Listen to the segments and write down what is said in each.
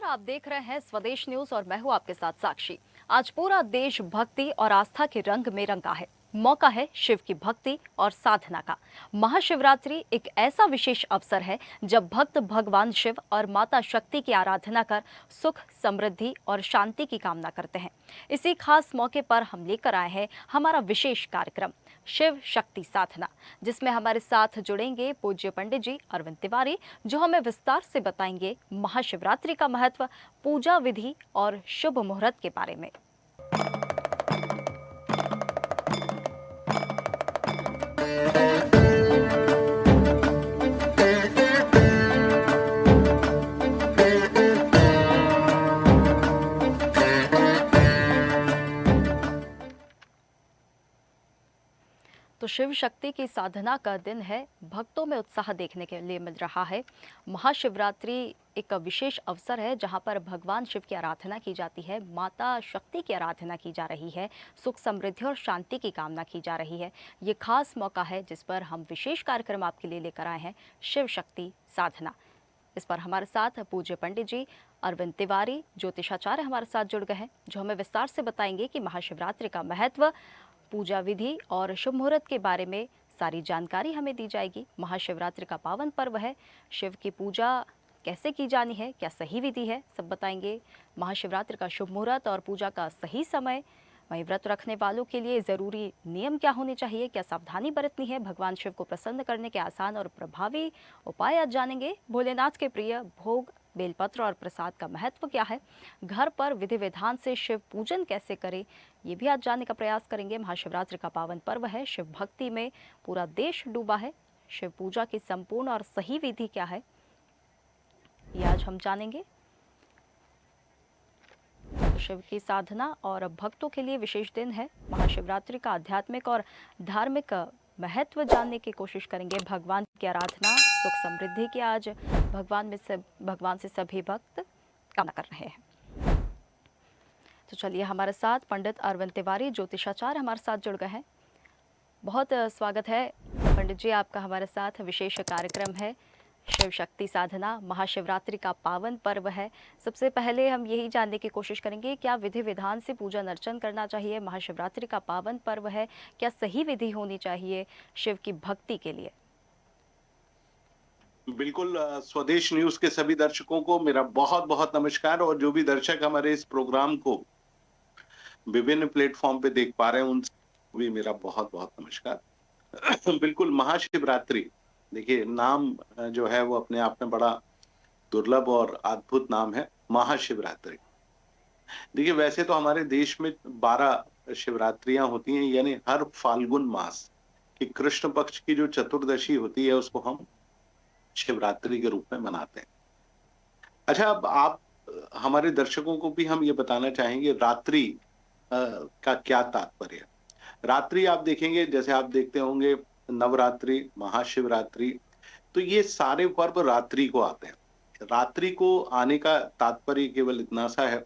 आप देख रहे हैं स्वदेश न्यूज और मैं हूं आपके साथ साक्षी। आज पूरा देश भक्ति और आस्था के रंग में रंगा है। मौका है शिव की भक्ति और साधना का। महाशिवरात्रि एक ऐसा विशेष अवसर है जब भक्त भगवान शिव और माता शक्ति की आराधना कर सुख, समृद्धि और शांति की कामना करते हैं। इसी खास मौके पर हम लेकर आए हैं हमारा विशेष कार्यक्रम शिव शक्ति साधना, जिसमें हमारे साथ जुड़ेंगे पूज्य पंडित जी अरविंद तिवारी, जो हमें विस्तार से बताएंगे महाशिवरात्रि का महत्व, पूजा विधि और शुभ मुहूर्त के बारे में। तो शिव शक्ति की साधना का दिन है। भक्तों में उत्साह देखने के लिए मिल रहा है। महाशिवरात्रि एक विशेष अवसर है जहां पर भगवान शिव की आराधना की जाती है, माता शक्ति की आराधना की जा रही है, सुख, समृद्धि और शांति की कामना की जा रही है। ये खास मौका है जिस पर हम विशेष कार्यक्रम आपके लिए लेकर आए हैं, शिव शक्ति साधना। इस पर हमारे साथ पूज्य पंडित जी अरविंद तिवारी ज्योतिषाचार्य हमारे साथ जुड़ गए हैं, जो हमें विस्तार से बताएंगे कि महाशिवरात्रि का महत्व, पूजा विधि और शुभ मुहूर्त के बारे में सारी जानकारी हमें दी जाएगी। महाशिवरात्रि का पावन पर्व है, शिव की पूजा कैसे की जानी है, क्या सही विधि है, सब बताएंगे। महाशिवरात्रि का शुभ मुहूर्त और पूजा का सही समय, वहीं व्रत रखने वालों के लिए ज़रूरी नियम क्या होने चाहिए, क्या सावधानी बरतनी है, भगवान शिव को प्रसन्न करने के आसान और प्रभावी उपाय आज जानेंगे। भोलेनाथ के प्रिय भोग, बेलपत्र और प्रसाद का महत्व क्या है, घर पर विधि विधान से शिव पूजन कैसे करें, ये भी आज जानने का प्रयास करेंगे। महाशिवरात्रि का पावन पर्व है, शिव भक्ति में पूरा देश डूबा है। शिव पूजा की संपूर्ण और सही विधि क्या है, ये आज हम जानेंगे। शिव की साधना और भक्तों के लिए विशेष दिन है। महाशिवरात्रि का आध्यात्मिक और धार्मिक महत्व जानने की कोशिश करेंगे। भगवान की आराधना, सुख, समृद्धि की आज भगवान से सभी भक्त कामना कर रहे हैं। तो चलिए, हमारे साथ पंडित अरविंद तिवारी ज्योतिषाचार्य हमारे साथ जुड़ गए हैं। बहुत स्वागत है पंडित जी आपका हमारे साथ। विशेष कार्यक्रम है शिव शक्ति साधना, महाशिवरात्रि का पावन पर्व है। सबसे पहले हम यही जानने की कोशिश करेंगे, क्या विधि विधान से पूजन अर्चन करना चाहिए? महाशिवरात्रि का पावन पर्व है, क्या सही विधि होनी चाहिए शिव की भक्ति के लिए? बिल्कुल। स्वदेश न्यूज के सभी दर्शकों को मेरा बहुत बहुत नमस्कार, और जो भी दर्शक हमारे इस प्रोग्राम को विभिन्न प्लेटफॉर्म पे देख पा रहे हैं, उनको भी मेरा बहुत बहुत नमस्कार। बिल्कुल, महाशिवरात्रि, देखिए नाम जो है वो अपने आप में बड़ा दुर्लभ और अद्भुत नाम है, महाशिवरात्रि। देखिए, वैसे तो हमारे देश में 12 शिवरात्रियां होती हैं, यानी हर फाल्गुन मास की कृष्ण पक्ष की जो चतुर्दशी होती है उसको हम शिवरात्रि के रूप में मनाते हैं। अच्छा, अब आप हमारे दर्शकों को भी हम ये बताना चाहेंगे, रात्रि का क्या तात्पर्य है। रात्रि आप देखेंगे, जैसे आप देखते होंगे नवरात्रि, महाशिवरात्रि, तो ये सारे पर्व रात्रि को आते हैं। रात्रि को आने का तात्पर्य केवल इतना सा है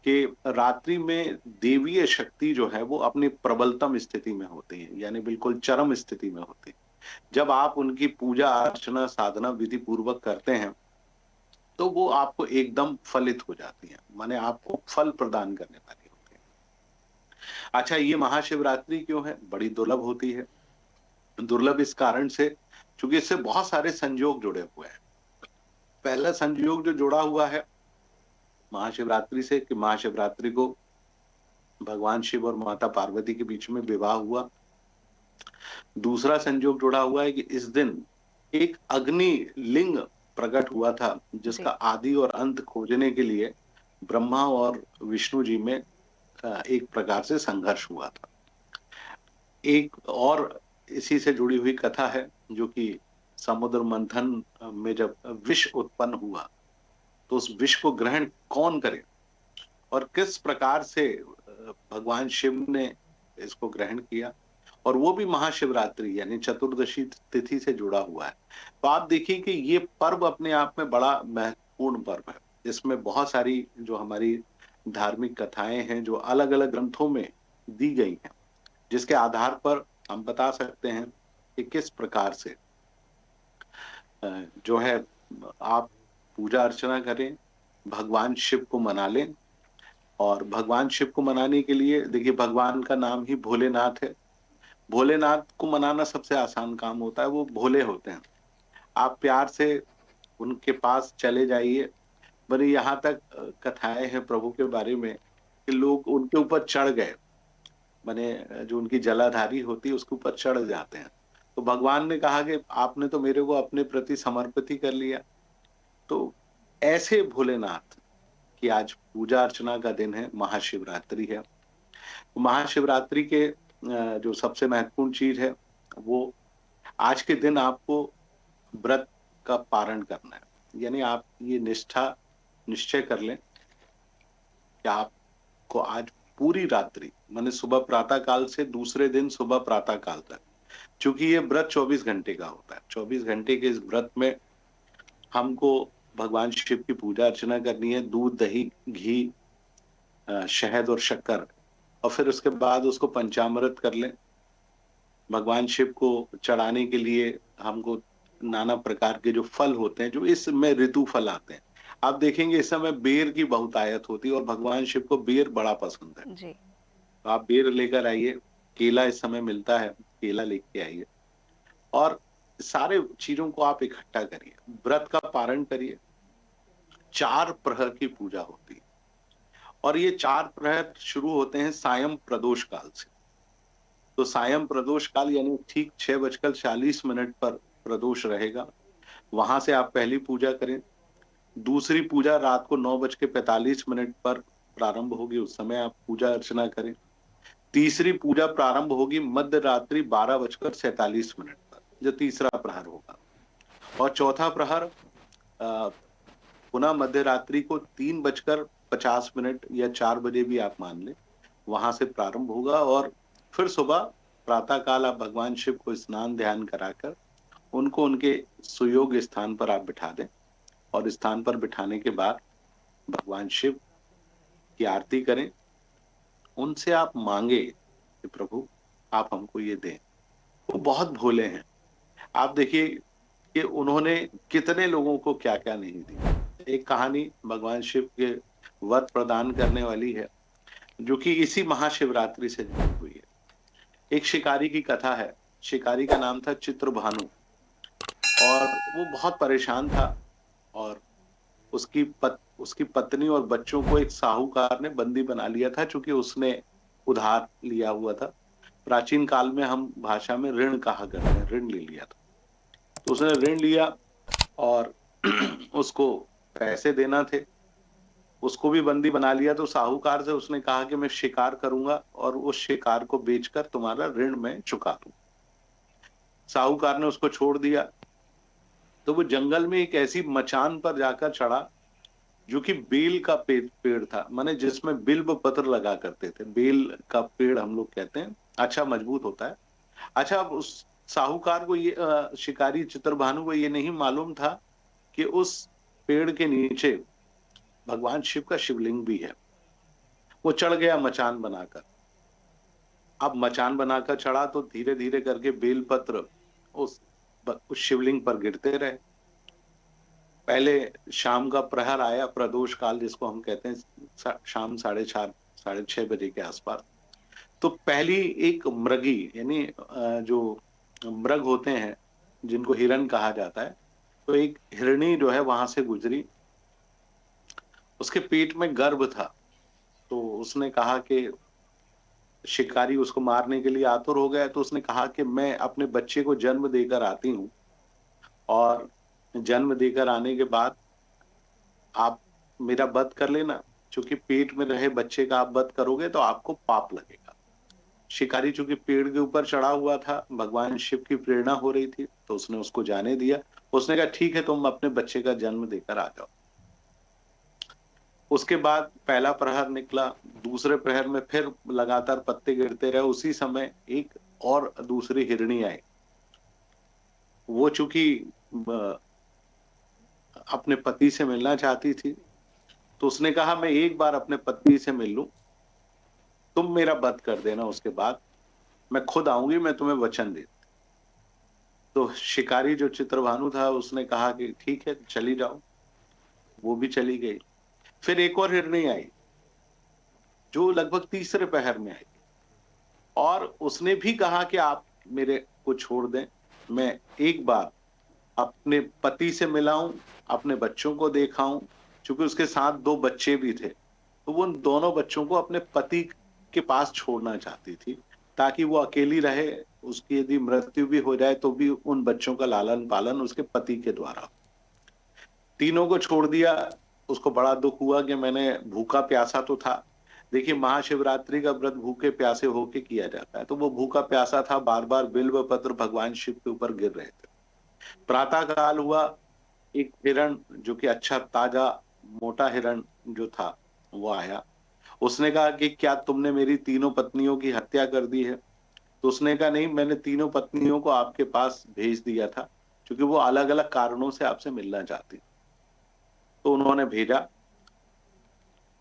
कि रात्रि में देवीय शक्ति जो है वो अपनी प्रबलतम स्थिति में होती है, यानी बिल्कुल चरम स्थिति में होती है। जब आप उनकी पूजा अर्चना साधना विधि पूर्वक करते हैं तो वो आपको एकदम फलित हो जाती है, माने आपको फल प्रदान करने वाली होती है। अच्छा, ये महाशिवरात्रि क्यों है बड़ी दुर्लभ होती है? दुर्लभ इस कारण से क्योंकि इससे बहुत सारे संयोग जुड़े हुए हैं। पहला संयोग जो जुड़ा हुआ है महाशिवरात्रि से, कि महाशिवरात्रि को भगवान शिव और माता पार्वती के बीच में विवाह हुआ। दूसरा संयोग जुड़ा हुआ है कि इस दिन एक अग्नि लिंग प्रकट हुआ था, जिसका जी। आदि और अंत खोजने के लिए ब्रह्मा और विष्णु जी में एक प्रकार से संघर्ष हुआ था। एक और इसी से जुड़ी हुई कथा है, जो कि समुद्र मंथन में जब विष उत्पन्न हुआ तो उस विष को ग्रहण कौन करे और किस प्रकार से भगवान शिव ने इसको ग्रहण किया, और वो भी महाशिवरात्रि यानी चतुर्दशी तिथि से जुड़ा हुआ है। तो आप देखिए कि ये पर्व अपने आप में बड़ा महत्वपूर्ण पर्व है। इसमें बहुत सारी जो हमारी धार्मिक कथाएं हैं जो अलग अलग ग्रंथों में दी गई हैं, जिसके आधार पर हम बता सकते हैं कि किस प्रकार से जो है आप पूजा अर्चना करें, भगवान शिव को मना लें। और भगवान शिव को मनाने के लिए देखिए, भगवान का नाम ही भोलेनाथ है। भोलेनाथ को मनाना सबसे आसान काम होता है, वो भोले होते हैं। आप प्यार से उनके पास चले जाइए। बल्कि यहाँ तक कथाएँ हैं प्रभु के बारे में कि लोग उनके ऊपर चढ़ गए। माने जो उनकी जलाधारी होती है उसके ऊपर चढ़ जाते हैं। तो भगवान ने कहा कि आपने तो मेरे को अपने प्रति समर्पित ही कर लिया। तो ऐसे भोलेनाथ की आज पूजा अर्चना का दिन है, महाशिवरात्रि है। महाशिवरात्रि के जो सबसे महत्वपूर्ण चीज़ है, वो आज के दिन आपको व्रत का पारण करना है। यानी आप ये निश्चय कर लें कि आपको आज पूरी रात्रि, माने सुबह प्रातः काल से दूसरे दिन सुबह प्रातः काल तक, चूंकि ये व्रत 24 घंटे का होता है, 24 घंटे के इस व्रत में हमको भगवान शिव की पूजा अर्चना करनी है। दूध, दही, घी, शहद और शक्कर, और फिर उसके बाद उसको पंचामृत कर लें। भगवान शिव को चढ़ाने के लिए हमको नाना प्रकार के जो फल होते हैं, जो इसमें ऋतु फल आते हैं। आप देखेंगे इस समय बेर की बहुतायत होती है और भगवान शिव को बेर बड़ा पसंद है। जी। तो आप बेर लेकर आइए, केला इस समय मिलता है, केला लेके आइए और सारे चीजों को आप इकट्ठा करिए, व्रत का पारण करिए। 4 प्रहर की पूजा होती है और ये 4 प्रहर शुरू होते हैं सायं प्रदोष काल से। तो सायं प्रदोष काल यानी ठीक 6:40 पर प्रदोष रहेगा। वहां से आप पहली पूजा करें। दूसरी पूजा रात को 9:45 पर प्रारंभ होगी, उस समय आप पूजा अर्चना करें। तीसरी पूजा प्रारंभ होगी मध्य रात्रि 12:47 पर, जो तीसरा प्रहर होगा। और चौथा प्रहर पुनः मध्य रात्रि को 3:50 या 4 बजे भी आप मान लें, वहां से प्रारंभ होगा। और फिर सुबह प्रातः काल आप भगवान शिव को स्नान ध्यान कराकर उनको उनके सुयोग्य स्थान पर आप बिठा दें। और स्थान पर बिठाने के बाद भगवान शिव की आरती करें। उनसे आप मांगे कि प्रभु आप हमको ये दें। वो बहुत भोले हैं। आप देखिए कि उन्होंने कितने लोगों को क्या-क्या नहीं दिया। एक कहानी भगवान शिव के वर प्रदान करने वाली है, जो कि इसी महाशिवरात्रि से जुड़ी हुई है। एक शिकारी की कथा है। शिकारी का नाम था चित्रभानु और वो बहुत परेशान था और उसकी पत्नी और बच्चों को एक साहूकार ने बंदी बना लिया था, चूंकि उसने उधार लिया हुआ था। प्राचीन काल में हम भाषा में ऋण कहा करते हैं, ऋण ले लिया था। तो उसने ऋण लिया और उसको पैसे देना थे। उसको भी बंदी बना लिया। तो साहूकार से उसने कहा कि मैं शिकार करूंगा और उस शिकार को बेचकर तुम्हारा ऋण मैं चुका दूं। साहूकार ने उसको छोड़ दिया। तो वो जंगल में एक ऐसी मचान पर जाकर चढ़ा जो कि बेल का पेड़ था, माने जिसमें बिल्व पत्र लगा करते थे। बेल का पेड़ हम लोग कहते हैं, अच्छा मजबूत होता है। अच्छा, अब उस साहूकार को ये शिकारी चित्रभानु को ये नहीं मालूम था कि उस पेड़ के नीचे भगवान शिव का शिवलिंग भी है। वो चढ़ गया मचान बनाकर। अब मचान बनाकर चढ़ा तो धीरे धीरे करके बेलपत्र उस शिवलिंग पर गिरते रहे। पहले शाम का प्रहर आया, प्रदोष काल जिसको हम कहते हैं, शाम 4:30 6:30 बजे के आसपास। तो पहली एक मृगी, यानी जो मृग होते हैं जिनको हिरण कहा जाता है, तो एक हिरणी जो है वहां से गुजरी। उसके पेट में गर्भ था। तो उसने कहा कि शिकारी उसको मारने के लिए आतुर हो गया। तो उसने कहा कि मैं अपने बच्चे को जन्म देकर आती हूँ और जन्म देकर आने के बाद आप मेरा वध कर लेना, क्योंकि पेट में रहे बच्चे का आप वध करोगे तो आपको पाप लगेगा। शिकारी चूंकि पेड़ के ऊपर चढ़ा हुआ था, भगवान शिव की प्रेरणा हो रही थी, तो उसने उसको जाने दिया। उसने कहा ठीक है, तुम अपने बच्चे का जन्म देकर आ जाओ। उसके बाद पहला प्रहर निकला। दूसरे प्रहर में फिर लगातार पत्ते गिरते रहे। उसी समय एक और दूसरी हिरणी आई। वो चूंकि अपने पति से मिलना चाहती थी, तो उसने कहा मैं एक बार अपने पति से मिल लूं, तुम मेरा वध कर देना, उसके बाद मैं खुद आऊंगी, मैं तुम्हें वचन दे। तो शिकारी जो चित्रभानु था उसने कहा कि ठीक है चली जाओ। वो भी चली गई। फिर एक और हिरणी आई जो लगभग तीसरे पहर में आई और उसने भी कहा कि आप मेरे को छोड़ दें, मैं एक बार अपने पति से मिलाऊं, अपने बच्चों को देखाऊं, क्योंकि उसके साथ 2 बच्चे भी थे। तो वो उन दोनों बच्चों को अपने पति के पास छोड़ना चाहती थी, ताकि वो अकेली रहे, उसकी यदि मृत्यु भी हो जाए तो भी उन बच्चों का लालन-पालन उसके पति के द्वारा हो। तीनों को छोड़ दिया, उसको बड़ा दुःख हुआ कि मैंने भूखा प्यासा तो था। देखिए महाशिवरात्रि का व्रत भूखे प्यासे होके किया जाता है, तो वो भूखा प्यासा था, बार-बार बिल्व पत्र भगवान शिव के ऊपर गिर रहे थे। प्रातः काल हुआ, एक हिरण जो कि अच्छा ताजा मोटा हिरण जो था वो आया। उसने कहा कि क्या तुमने मेरी तीनों पत्नियों की हत्या कर दी है? तो उसने कहा नहीं, मैंने तीनों पत्नियों को आपके पास भेज दिया था, क्योंकि वो अलग-अलग कारणों से आपसे मिलना चाहती। तो उन्होंने भेजा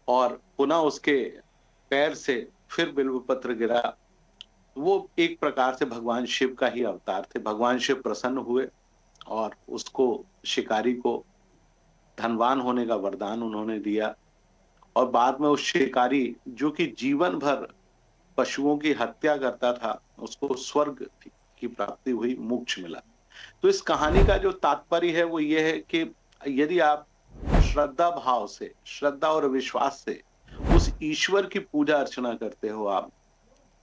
और पुनः उसके पैर से फिर बिल्व पत्र गिरा। वो एक प्रकार से भगवान शिव का ही अवतार थे। भगवान शिव प्रसन्न हुए और उसको, शिकारी को, धनवान होने का वरदान उन्होंने दिया और बाद में उस शिकारी जो कि जीवन भर पशुओं की हत्या करता था, उसको स्वर्ग की प्राप्ति हुई, मोक्ष मिला। तो इस कहानी का जो तात्पर्य है वो ये है कि यदि आप श्रद्धा भाव से, श्रद्धा और विश्वास से उस ईश्वर की पूजा अर्चना करते हो आप,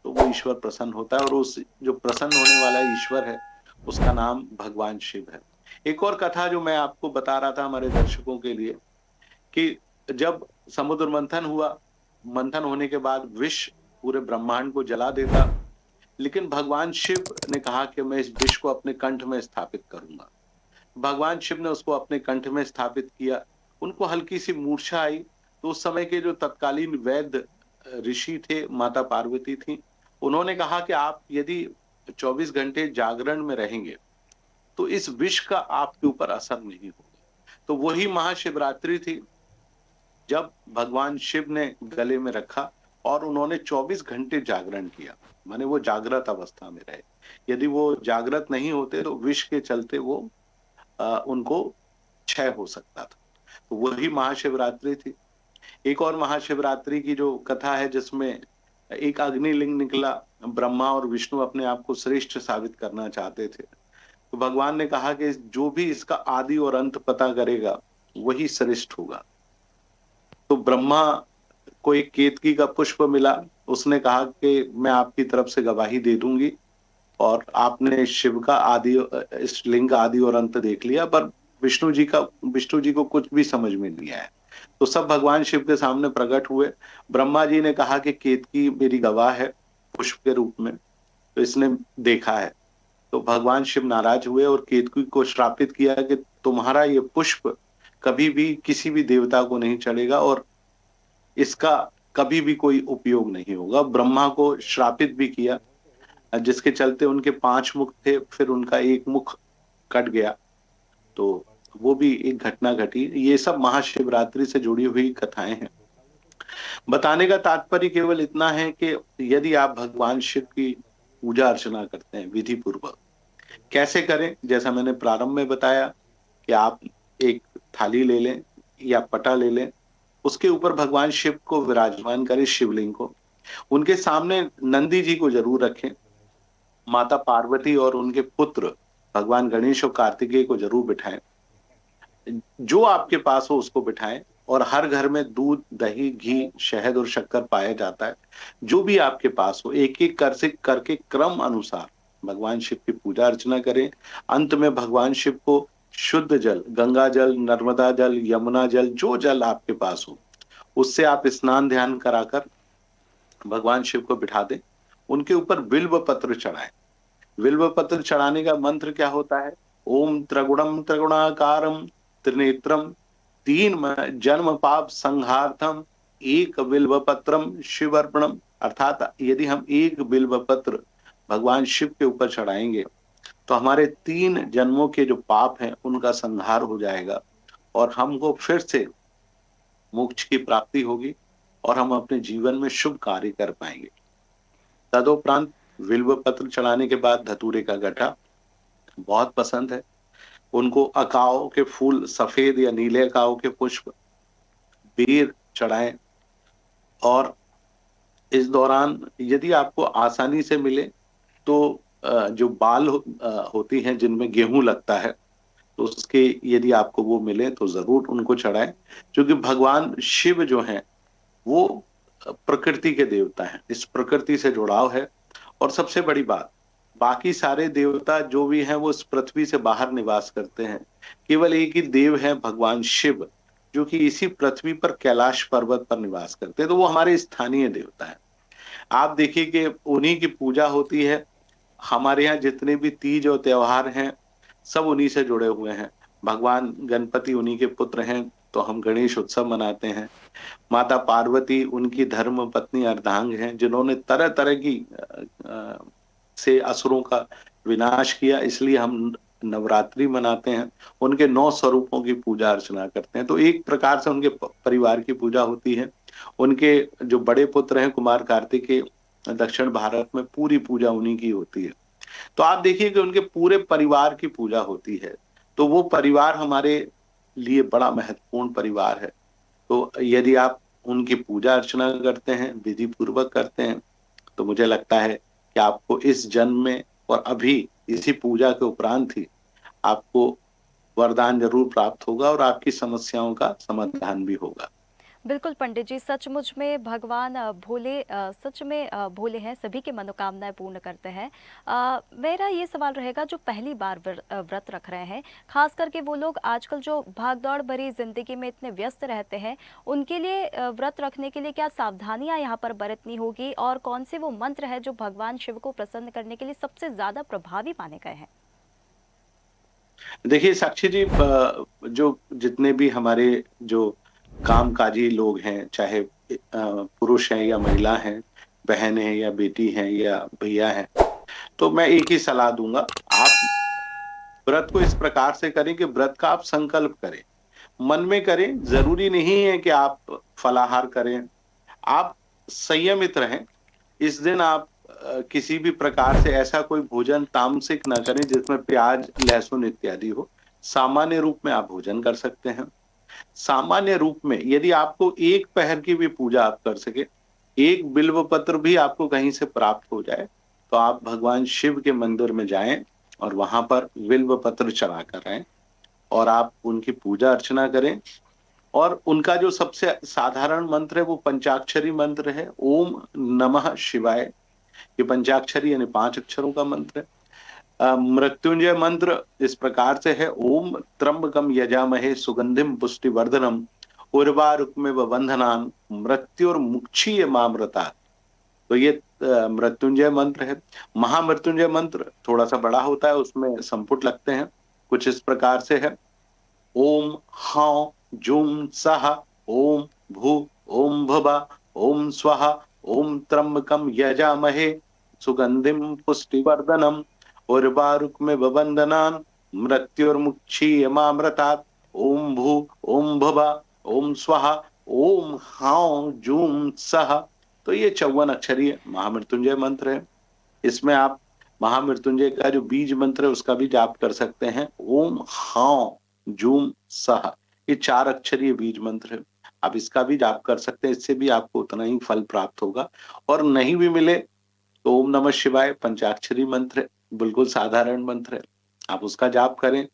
तो वो ईश्वर प्रसन्न होता है और उस जो प्रसन्न होने वाला ईश्वर है, उसका नाम भगवान शिव है। एक और कथा जो मैं आपको बता रहा था हमारे दर्शकों के लिए, कि जब समुद्र मंथन हुआ, मंथन होने के बाद विष पूरे ब्रह्मांड को जला देता, लेकिन भगवान शिव ने कहा कि मैं इस विष को अपने कंठ में स्थापित करूंगा। भगवान शिव ने उसको अपने कंठ में स्थापित किया। उनको हल्की सी मूर्छा आई, तो उस समय के जो तत्कालीन वैद्य ऋषि थे, माता पार्वती थी, उन्होंने कहा कि आप यदि 24 घंटे जागरण में रहेंगे, तो इस विष का आपके ऊपर असर नहीं होगा। तो वही महाशिवरात्रि थी, जब भगवान शिव ने गले में रखा और उन्होंने 24 घंटे जागरण किया, माने वो जागृत अवस्था में रहे। यदि वो जागृत नहीं होते तो विष के चलते वो उनको क्षय हो सकता था। तो वही महाशिवरात्रि थी। एक और महाशिवरात्रि की जो कथा है जिसमें एक अग्निलिंग निकला, ब्रह्मा और विष्णु अपने आप को श्रेष्ठ साबित करना चाहते थे। तो भगवान ने कहा कि जो भी इसका आदि और अंत पता करेगा वही श्रेष्ठ होगा। तो ब्रह्मा को एक केतकी का पुष्प मिला, उसने कहा कि मैं आपकी तरफ से गवाही दे दूंगी और आपने शिव का आदि, इस लिंग का आदि और अंत देख लिया, पर विष्णु जी को कुछ भी समझ में नहीं आया। तो सब भगवान शिव के सामने प्रकट हुए। ब्रह्मा जी ने कहा कि केतकी मेरी गवाह है पुष्प के रूप में, तो इसने देखा है। तो भगवान शिव नाराज हुए और केतकी को श्रापित किया कि तुम्हारा ये पुष्प कभी भी किसी भी देवता को नहीं चढ़ेगा और इसका कभी भी कोई उपयोग नहीं होगा। ब्रह्मा को श्रापित भी किया, जिसके चलते उनके 5 मुख थे, फिर उनका एक मुख कट गया। तो वो भी एक घटना घटी। ये सब महाशिवरात्रि से जुड़ी हुई कथाएं हैं। बताने का तात्पर्य केवल इतना है कि यदि आप भगवान शिव की पूजा अर्चना करते हैं विधि पूर्वक, कैसे करें? जैसा मैंने प्रारंभ में बताया कि आप एक थाली ले लें या पटा ले लें, उसके ऊपर भगवान शिव को विराजमान करें, शिवलिंग को। उनके सामने नंदी जी को जरूर रखें, माता पार्वती और उनके पुत्र भगवान गणेश और कार्तिकेय को जरूर बिठाएं। जो आपके पास हो उसको बिठाएं और हर घर में दूध, दही, घी, शहद और शक्कर पाया जाता है। जो भी आपके पास हो, एक एक कर से करके क्रम अनुसार भगवान शिव की पूजा अर्चना करें। अंत में भगवान शिव को शुद्ध जल, गंगा जल, नर्मदा जल, यमुना जल, जो जल आपके पास हो उससे आप स्नान ध्यान कराकर भगवान शिव को बिठा दें। उनके ऊपर बिल्व पत्र चढ़ाएं। बिल्व पत्र चढ़ाने का मंत्र क्या होता है? ओम त्रिगुणम त्रिगुणाकारम त्रिनेत्रम जन्म पाप संहार्थम एक बिल्व पत्रम शिव अर्पणम। अर्थात यदि हम एक बिल्व पत्र भगवान शिव के ऊपर चढ़ाएंगे तो हमारे 3 जन्मों के जो पाप हैं उनका संहार हो जाएगा और हमको फिर से मोक्ष की प्राप्ति होगी और हम अपने जीवन में शुभ कार्य कर पाएंगे। तदोपरांत बिल्व पत्र चढ़ाने के बाद धतूरे का गठा बहुत पसंद है उनको। अकाओ के फूल, सफेद या नीले अकाओ के पुष्प, बेर चढ़ाएं। और इस दौरान यदि आपको आसानी से मिले तो जो बाल होती हैं जिनमें गेहूं लगता है, तो उसके यदि आपको वो मिले तो जरूर उनको चढ़ाएं। क्योंकि भगवान शिव जो हैं वो प्रकृति के देवता हैं, इस प्रकृति से जुड़ाव है। और सबसे बड़ी बात, बाकी सारे देवता जो भी हैं वो इस पृथ्वी से बाहर निवास करते हैं। केवल एक ही देव है भगवान शिव, जो कि इसी पृथ्वी पर कैलाश पर्वत पर निवास करते हैं, तो वो हमारे स्थानीय देवता हैं। आप देखिए कि उन्हीं की पूजा होती है। हमारे यहाँ जितने भी तीज और त्योहार हैं सब उन्हीं से जुड़े हुए हैं। भगवान गणपति उन्हीं के पुत्र हैं, तो हम गणेश उत्सव मनाते हैं। माता पार्वती उनकी धर्म पत्नी अर्धांग हैं, जिन्होंने तरह तरह की से असुरों का विनाश किया, इसलिए हम नवरात्रि मनाते हैं। उनके 9 स्वरूपों की पूजा अर्चना करते हैं, तो एक प्रकार से उनके परिवार की पूजा होती है। उनके जो बड़े पुत्र हैं कुमार कार्तिकेय, दक्षिण भारत में पूरी पूजा उन्हीं की होती है। तो आप देखिए कि उनके पूरे परिवार की पूजा होती है। तो वो परिवार हमारे लिए बड़ा महत्वपूर्ण परिवार है। तो यदि आप उनकी पूजा अर्चना करते हैं, विधि पूर्वक करते हैं, तो मुझे लगता है कि आपको इस जन्म में और अभी इसी पूजा के उपरांत ही आपको वरदान जरूर प्राप्त होगा और आपकी समस्याओं का समाधान भी होगा। बिल्कुल पंडित जी, सचमुच में भगवान भोले सच में भोले हैं, सभी की मनोकामनाएं पूर्ण करते हैं। मेरा ये सवाल रहेगा, जो पहली बार व्रत रख रहे हैं, खास करके वो लोग आजकल जो भागदौड़ भरी जिंदगी में इतने व्यस्त रहते हैं, उनके लिए व्रत रखने के लिए क्या सावधानियां यहाँ पर बरतनी होगी, और कौन से वो मंत्र है जो भगवान शिव को प्रसन्न करने के लिए सबसे ज्यादा प्रभावी माने गए हैं? देखिए साक्षी जी, जो जितने भी हमारे जो कामकाजी लोग हैं, चाहे पुरुष हैं या महिला हैं, बहन है या बेटी है या भैया हैं, तो मैं एक ही सलाह दूंगा। आप व्रत को इस प्रकार से करें कि व्रत का आप संकल्प करें, मन में करें। जरूरी नहीं है कि आप फलाहार करें, आप संयमित रहें। इस दिन आप किसी भी प्रकार से ऐसा कोई भोजन तामसिक ना करें जिसमें प्याज लहसुन इत्यादि हो। सामान्य रूप में आप भोजन कर सकते हैं। सामान्य रूप में यदि आपको एक पहर की भी पूजा आप कर सके, एक बिल्व पत्र भी आपको कहीं से प्राप्त हो जाए, तो आप भगवान शिव के मंदिर में जाएं और वहां पर बिल्व पत्र चढ़ा कर आए और आप उनकी पूजा अर्चना करें। और उनका जो सबसे साधारण मंत्र है वो पंचाक्षरी मंत्र है, ओम नमः शिवाय। ये पंचाक्षरी यानी 5 अक्षरों का मंत्र है। मृत्युंजय मंत्र इस प्रकार से है, ओम त्र्यंबकम यजामहे सुगंधिम पुष्टिवर्धनम उर्वारुकमिव बंधनान मृत्युर्मुक्षीय मामृतात्। तो ये मृत्युंजय मंत्र है। महामृत्युंजय मंत्र थोड़ा सा बड़ा होता है, उसमें संपुट लगते हैं, कुछ इस प्रकार से है, ओम हाँ जुम सह ओम भू ओम भुवा ओम स्वहा ओम त्र्यंबकम यजामहे सुगंधिम पुष्टिवर्धनम उर्वारुकमिव बंधनान् मृत्युर्मुक्षीयमामृतात् ओम भू ओम भुवा ओम स्वहा ओम हाँ जूम सह। तो ये 54 अक्षरीय महामृत्युंजय मंत्र है। इसमें आप महामृत्युंजय का जो बीज मंत्र है उसका भी जाप कर सकते हैं, ओम हाँ जूम सह। ये 4 अक्षरीय बीज मंत्र है, आप इसका भी जाप कर सकते हैं, इससे भी आपको उतना ही फल प्राप्त होगा। और नहीं भी मिले तो ओम नमः शिवाय पंचाक्षरी मंत्र है, बिल्कुल साधारण मंत्र है, आप उसका जाप करें।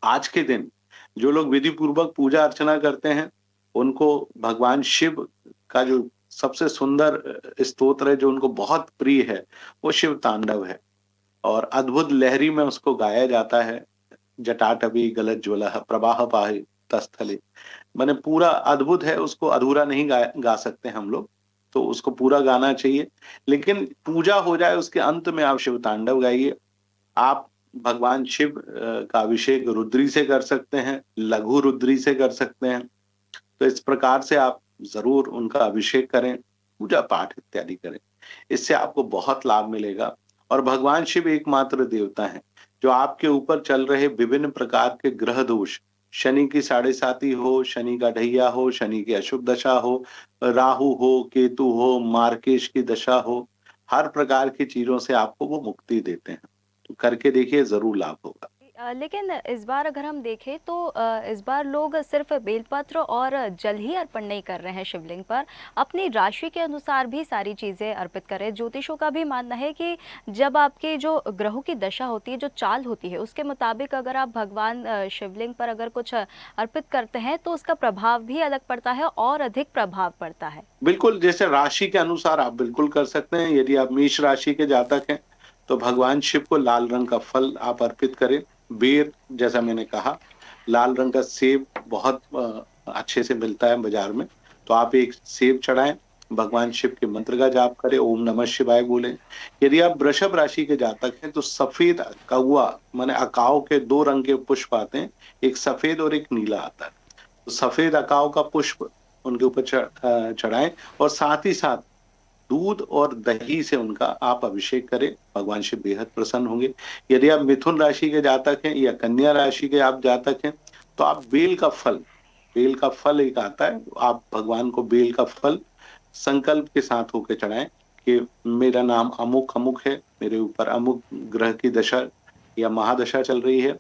आज के दिन जो लोग विधि पूर्वक पूजा अर्चना करते हैं, उनको भगवान शिव का जो सबसे सुंदर स्तोत्र है जो उनको बहुत प्रिय है, वो शिव तांडव है। और अद्भुत लहरी में उसको गाया जाता है, जटाटवी गलज्ज्वलः प्रवाह पाहि तस्थले। माने पूरा अद्भुत है, उसको अधूरा नहीं गा सकते हम लोग, तो उसको पूरा गाना चाहिए। लेकिन पूजा हो जाए उसके अंत में आप शिव तांडव गाइए। आप भगवान शिव का अभिषेक रुद्री से कर सकते हैं, लघु रुद्री से कर सकते हैं। तो इस प्रकार से आप जरूर उनका अभिषेक करें, पूजा पाठ इत्यादि करें, इससे आपको बहुत लाभ मिलेगा। और भगवान शिव एकमात्र देवता हैं जो आपके ऊपर चल रहे विभिन्न प्रकार के ग्रह दोष, शनि की 7.5 हो, शनि का ढैया हो, शनि की अशुभ दशा हो, राहु हो, केतु हो, मार्केश की दशा हो, हर प्रकार की चीजों से आपको वो मुक्ति देते हैं। तो करके देखिए, जरूर लाभ होगा। लेकिन इस बार अगर हम देखें तो इस बार लोग सिर्फ बेलपत्र और जल ही अर्पण नहीं कर रहे हैं शिवलिंग पर, अपनी राशि के अनुसार भी सारी चीज़ें अर्पित कर रहे हैं। ज्योतिषों का भी मानना है कि जब आपके जो ग्रहों की दशा होती है, जो चाल होती है, उसके मुताबिक अगर आप भगवान शिवलिंग पर अगर कुछ अर्पित करते हैं तो उसका प्रभाव भी अलग पड़ता है और अधिक प्रभाव पड़ता है। बिल्कुल, जैसे राशि के अनुसार आप बिल्कुल कर सकते हैं। यदि आप मेष राशि के जातक हैं, तो भगवान शिव को लाल रंग का फल आप अर्पित करें। बेर, जैसा मैंने कहा, लाल रंग का सेब बहुत अच्छे से मिलता है बाज़ार में, तो आप एक सेब चढ़ाएँ, भगवान शिव के मंत्र का जाप करें, ओम नमः शिवाय बोलें। यदि आप वृषभ राशि के जातक हैं, तो सफ़ेद कौवा माने अकाओ के 2 रंग के पुष्प आते हैं, एक सफ़ेद और एक नीला आता है। तो सफ़ेद अकाओ का पुष्प उनके ऊपर चढ़ाएँ और साथ ही साथ दूध और दही से उनका आप अभिषेक करें, भगवान शिव बेहद प्रसन्न होंगे। यदि आप मिथुन राशि के जातक हैं या कन्या राशि के आप जातक हैं, तो आप बेल का फल एक आता है, आप भगवान को बेल का फल संकल्प के साथ होके चढ़ाएँ कि मेरा नाम अमुक-अमुक है, मेरे ऊपर अमुक ग्रह की दशा या महादशा चल रही है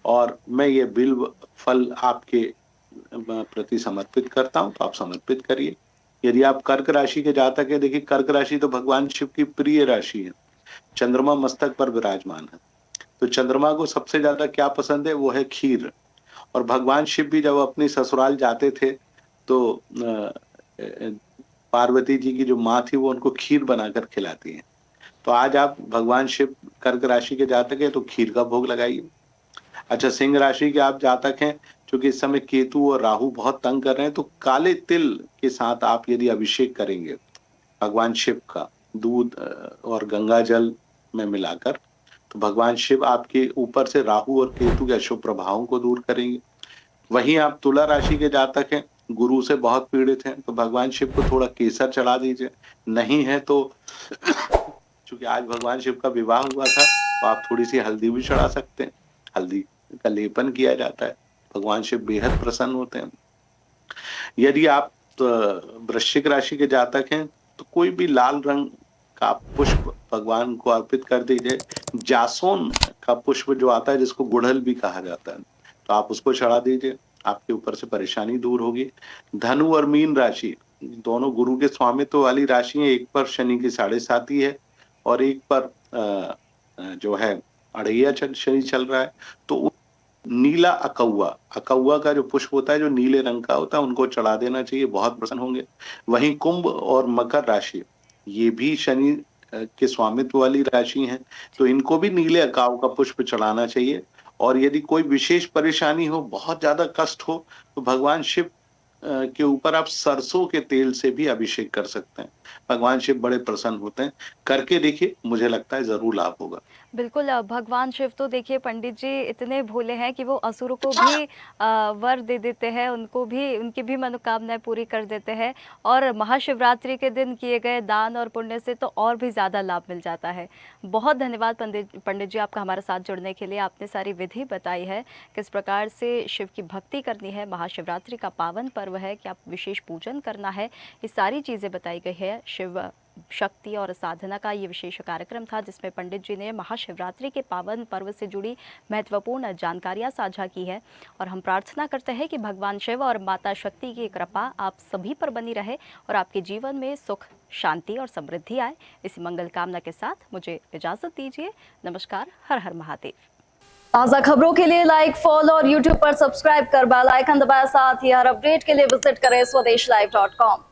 और मैं ये बिल्व फल आपके प्रति समर्पित करता हूँ, तो आप समर्पित करिए। यदि आप कर्क राशि के जातक हैं, देखिए कर्क राशि तो भगवान शिव की प्रिय राशि है। चंद्रमा मस्तक पर विराजमान है। तो चंद्रमा को सबसे ज़्यादा क्या पसंद है? वो है खीर और भगवान शिव भी जब अपने ससुराल जाते थे, तो पार्वती जी की जो माँ थी, वो उनको खीर बनाकर खिलाती हैं। तो आज आप भगवान शिव कर्क राशि के जातक हैं, तो खीर का भोग लगाइए। अच्छा, सिंह राशि के आप जातक हैं, चूँकि इस समय केतु और राहु बहुत तंग कर रहे हैं, तो काले तिल के साथ आप यदि अभिषेक करेंगे भगवान शिव का दूध और गंगा जल में मिलाकर, तो भगवान शिव आपके ऊपर से राहु और केतु के अशुभ प्रभावों को दूर करेंगे। वहीं आप तुला राशि के जातक हैं, गुरु से बहुत पीड़ित हैं, तो भगवान शिव को थोड़ा केसर चढ़ा दीजिए। नहीं है तो चूँकि आज भगवान शिव का विवाह हुआ था, तो आप थोड़ी-सी हल्दी भी चढ़ा सकते हैं। हल्दी का लेपन किया जाता है, भगवान शिव बेहद प्रसन्न होते हैं। यदि आप वृश्चिक राशि के जातक हैं, तो कोई भी लाल रंग का पुष्प भगवान को अर्पित कर दीजिए। जासून का पुष्प जो आता है, जिसको गुड़हल भी कहा जाता है, तो आप उसको चढ़ा दीजिए, आपके ऊपर से परेशानी दूर होगी। धनु और मीन राशि दोनों गुरु के स्वामित्व वाली राशि हैं। एक पर शनि की 7.5 है और एक पर जो है अढ़ैया शनि चल रहा है। तो नीला अकौआ, अकौआ का जो पुष्प होता है, जो नीले रंग का होता है, उनको चढ़ा देना चाहिए, बहुत प्रसन्न होंगे। वहीं कुंभ और मकर राशि, ये भी शनि के स्वामित्व वाली राशि हैं, तो इनको भी नीले अकाव का पुष्प चढ़ाना चाहिए। और यदि कोई विशेष परेशानी हो, बहुत ज़्यादा कष्ट हो, तो भगवान शिव के ऊपर आप सरसों के तेल से भी अभिषेक कर सकते हैं। भगवान शिव बड़े प्रसन्न होते हैं। करके देखिए, मुझे लगता है ज़रूर लाभ होगा। बिल्कुल भगवान शिव तो देखिए पंडित जी इतने भोले हैं कि वो असुरों को भी वर दे देते हैं, उनको भी उनकी भी मनोकामनाएं पूरी कर देते हैं और महाशिवरात्रि के दिन किए गए दान और पुण्य से तो और भी ज़्यादा लाभ मिल जाता है। बहुत धन्यवाद पंडित जी आपका हमारे साथ जुड़ने के लिए। आपने सारी विधि बताई है, किस प्रकार से शिव की भक्ति करनी है, महाशिवरात्रि का पावन पर्व है कि आप विशेष पूजन करना है, ये सारी चीज़ें बताई गई है। शिव शक्ति और साधना का ये विशेष कार्यक्रम था, जिसमें पंडित जी ने महाशिवरात्रि के पावन पर्व से जुड़ी महत्वपूर्ण जानकारियां साझा की है और हम प्रार्थना करते हैं कि भगवान शिव और माता शक्ति की कृपा आप सभी पर बनी रहे और आपके जीवन में सुख, शांति और समृद्धि आए। इसी मंगल कामना के साथ मुझे इजाजत दीजिए। नमस्कार। हर हर महादेव। ताज़ा खबरों के लिए लाइक, फॉलो और यूट्यूब पर सब्सक्राइब कर बेल आइकन दबाएं। साथ ही हर अपडेट के लिए विजिट करें स्वदेशलाइव.com।